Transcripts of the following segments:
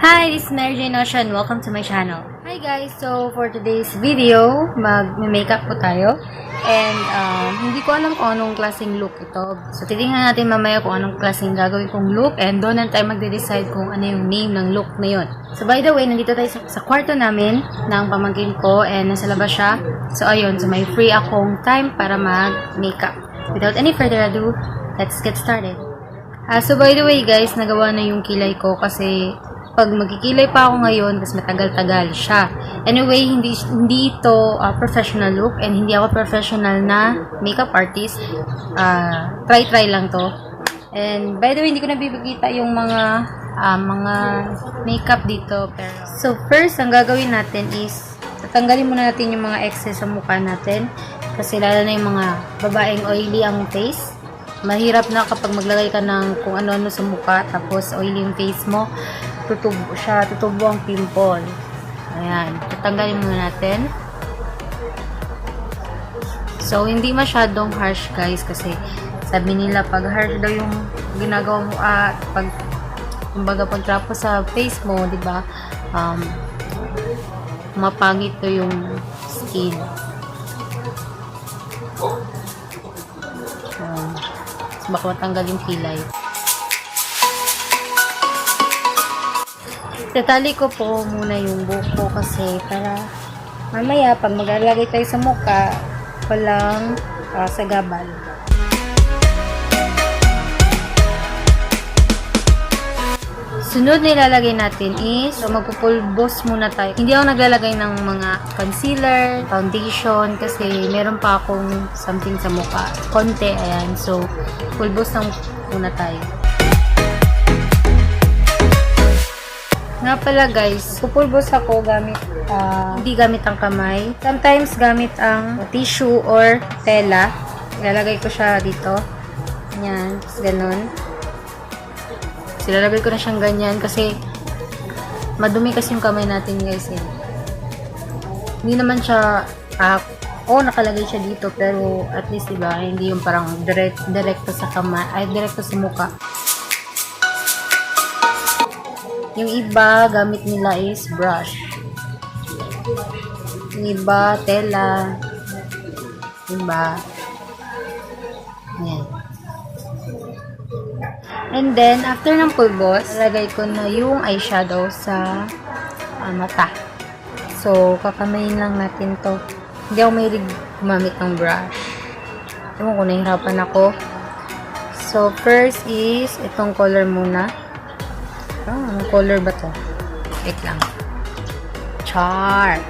Hi, this is Mary Jane Ocean. Welcome to my channel. Hi guys! So, for today's video, mag-makeup po tayo. And, hindi ko alam kung anong klaseng look ito. So, titingnan natin mamaya kung anong klaseng gagawin kong look. And, doon na tayo magde-decide kung ano yung name ng look na yun. So, by the way, nandito tayo sa kwarto namin ng pamangkin ko. And, nasa labas siya. So, ayun. So, may free akong time para mag-makeup. Without any further ado, let's get started. So, by the way guys, nagawa na yung kilay ko kasi pag magkikilay pa ako ngayon, mas matagal-tagal siya. Anyway, hindi ito professional look and hindi ako professional na makeup artist. Try lang to. And by the way, hindi ko nabibigita yung mga makeup dito. So first, ang gagawin natin is tatanggalin muna natin yung mga excess sa mukha natin. Kasi lalo na yung mga babaeng oily ang face. Mahirap na kapag maglagay ka ng kung ano-ano sa mukha tapos oily yung face mo. Tutubo ang pimple. Ayan, tatanggalin muna natin. So, hindi masyadong harsh guys kasi sabi nila pag harsh daw yung ginagawa mo pag kumbaga pagtrapo sa face mo, di ba? Mapangit to yung skin. So, baka matanggal yung kilay. Tatali ko po muna yung buhok ko kasi para mamaya pag maglalagay tayo sa mukha walang sagabal. Sunod na ilalagay natin is magpupulbos muna tayo. Hindi ako naglalagay ng mga concealer, foundation kasi meron pa akong something sa mukha. Konti, ayan. So, pulbos lang muna tayo. Nga pala guys, pupulbos ako gamit, hindi gamit ang kamay. Sometimes gamit ang tissue or tela. Ilalagay ko siya dito. Yan, ganun. Ilalagay ko na siyang ganyan kasi madumi kasi yung kamay natin guys. Hindi naman siya, nakalagay siya dito pero at least diba, hindi yung parang direkto sa kamay, direkto sa mukha. Yung iba, gamit nila is brush. Yung iba, tela. Yung iba. Ayan. And then, after ng pulbos, lagay ko na yung eyeshadow sa mata. So, kakamayin lang natin to. Hindi ako mahilig gumamit ng brush. Ewan ko, nahihirapan ako. So, first is, itong color muna. Anong color ba to? Wait lang. Char!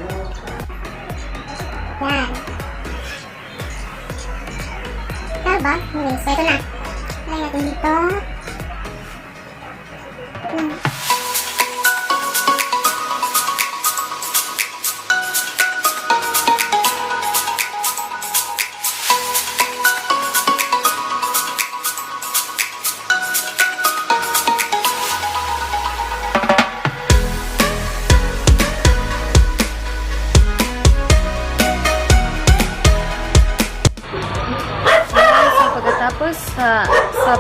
Yan. Ito ba? Okay, so ito na. Lagay natin dito.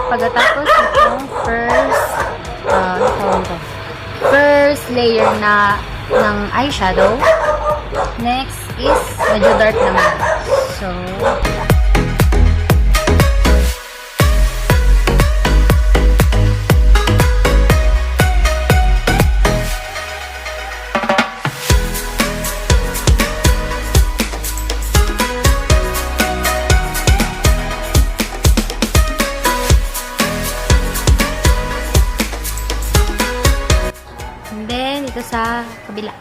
Pagkatapos itong first layer na ng eyeshadow, next is medyo dark naman. So, sa kabila.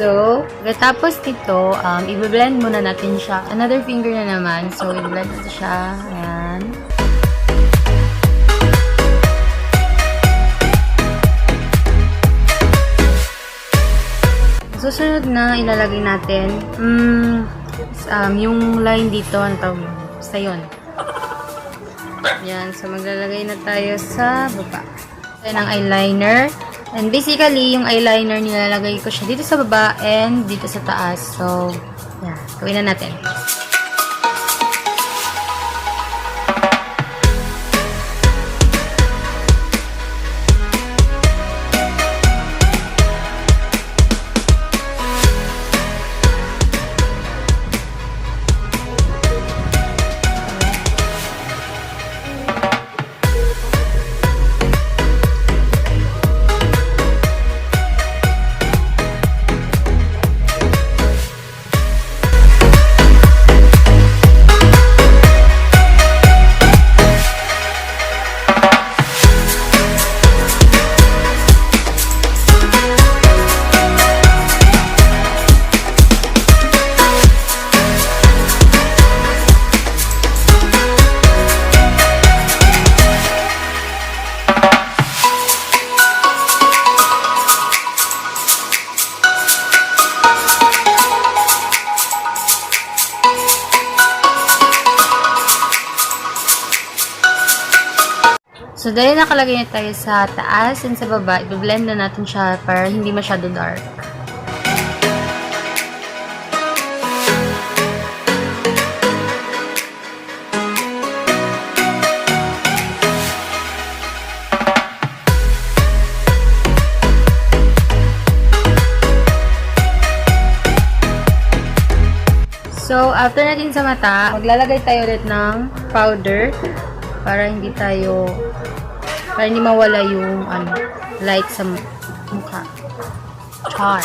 So, pagkatapos nito, i-blend muna natin siya. Another finger na naman. So, i-blend natin siya. Ayan. susunod na ilalagay natin, yung line dito, ano tawag yun? Basta yun. Yan, so maglalagay na tayo sa baba. Yan ang eyeliner. And basically, yung eyeliner nilalagay ko siya dito sa baba and dito sa taas. So, yan, gawin na natin. So, dahil nakalagay na tayo sa taas and sa baba, i-blend na natin siya para hindi masyado dark. So, after natin sa mata, maglalagay tayo ulit ng powder para hindi mawala yung light sa mukha. Char.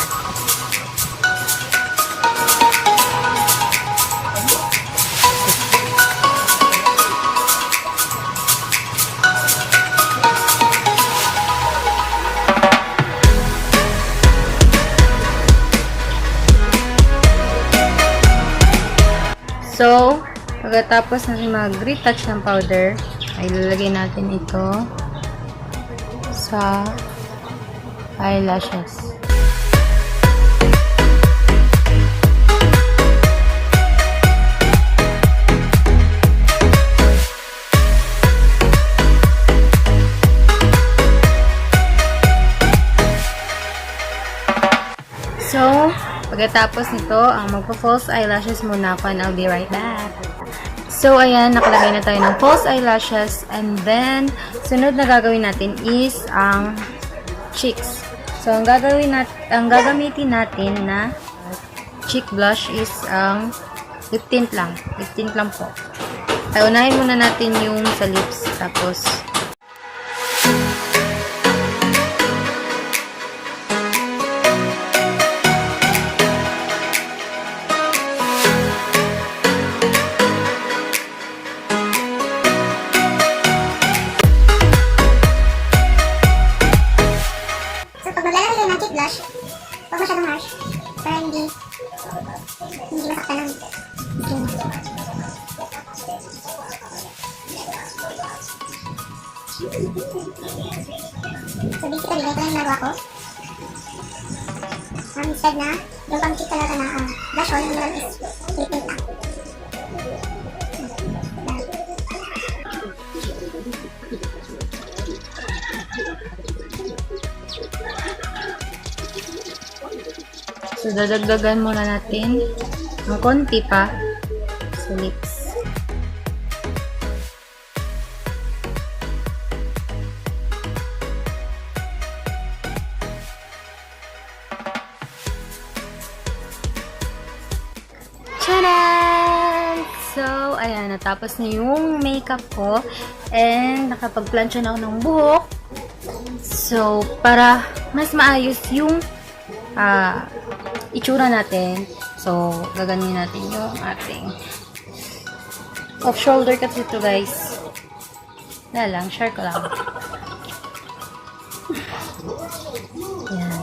So, pagkatapos natin mag-retouch ng powder, ay lalagay natin ito sa eyelashes. So, pagkatapos nito, ang magpa-false eyelashes muna ako and I'll be right back. So, ayan, nakalagay na tayo ng false eyelashes. And then, sunod na gagawin natin is ang cheeks. So, ang gagamitin natin na cheek blush is ang lip tint lang. Lip tint lang po. Ay, unahin muna natin yung sa lips. Tapos, blush, huwag masyadong harsh para hindi masaktan ng skin. So basically, ganito lang yung nagawa ko. Instead na, yung pang-cheek talaga na blush on, yung nalang is lip tint lang. so dadagdagan muna natin ng konti pa sa lips. Tcharan! So, ayan, natapos na yung makeup ko and nakapag-plancha na ako ng buhok. So, para mas maayos yung itsura natin. So, gaganyan natin yung ating off-shoulder kasi ito, guys. Wala lang, share ko lang. Ayan.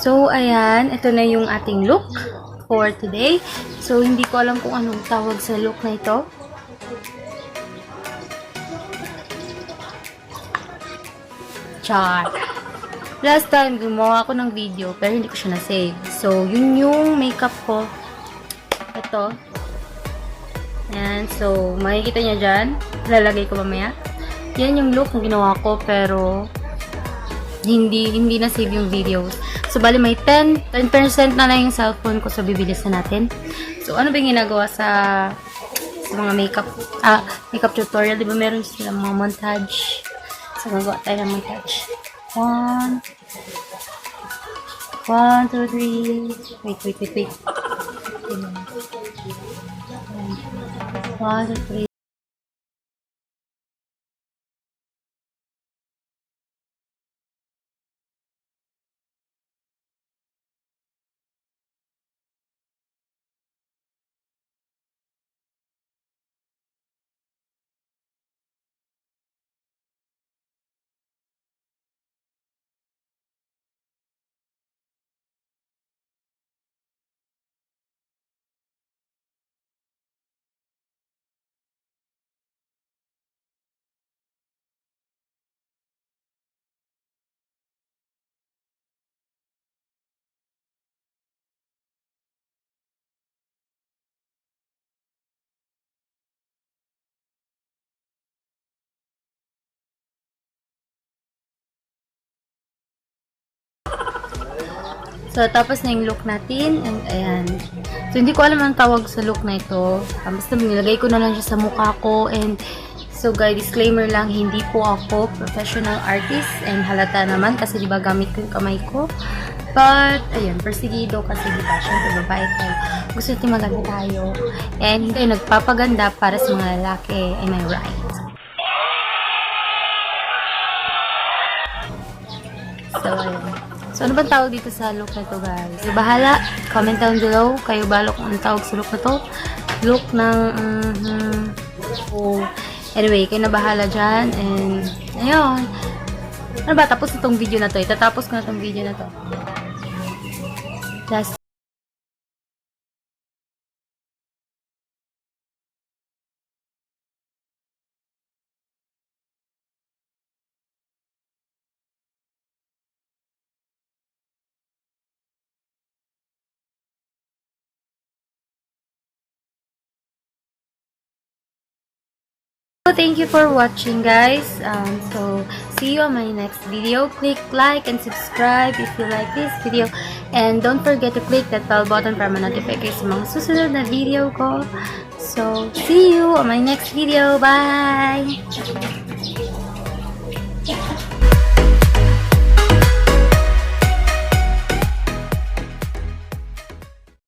So, ayan. Ito na yung ating look for today. So, hindi ko alam kung anong tawag sa look na ito. Char. Last time, gumawa ako ng video, pero hindi ko siya na-save. So, yun yung makeup ko. Ito. Yan. So, makikita niya dyan. Lalagay ko mamaya. Yan yung look na ginawa ko, pero hindi na-save yung videos. So, bali may 10% na lang yung cellphone ko. So, bibilisan natin. So, ano ba yung ginagawa sa mga makeup tutorial? Diba meron silang mga montage? So, magawa tayo ng montage. 1, 2, 3. Wait. 1, 2, 3. So, tapos na yung look natin. And, ayan. So, hindi ko alam ang tawag sa look na ito. Basta nilagay ko na lang siya sa mukha ko. And, so guys, disclaimer lang, hindi po ako professional artist. And halata naman kasi diba gamit ko yung kamay ko. But, ayun, persigido kasi diba, syempre babae tayo. Gusto natin maganda tayo. And, hindi tayo nagpapaganda para sa mga lalaki. Am I right? So, ayun. So, ano bang tawag dito sa look na to, guys? So, bahala. Comment down below. Kayo balo kung anong tawag sa look na to. Look ng, anyway, kayo na bahala dyan. And, ayun. Ano ba? Tapos na tong video na to. Itatapos ko na tong video na to. Last. So, thank you for watching, guys. So, see you on my next video. Click like and subscribe if you like this video. And don't forget to click that bell button para ma-notify kayo sa mga susunod na video ko. So, see you on my next video. Bye!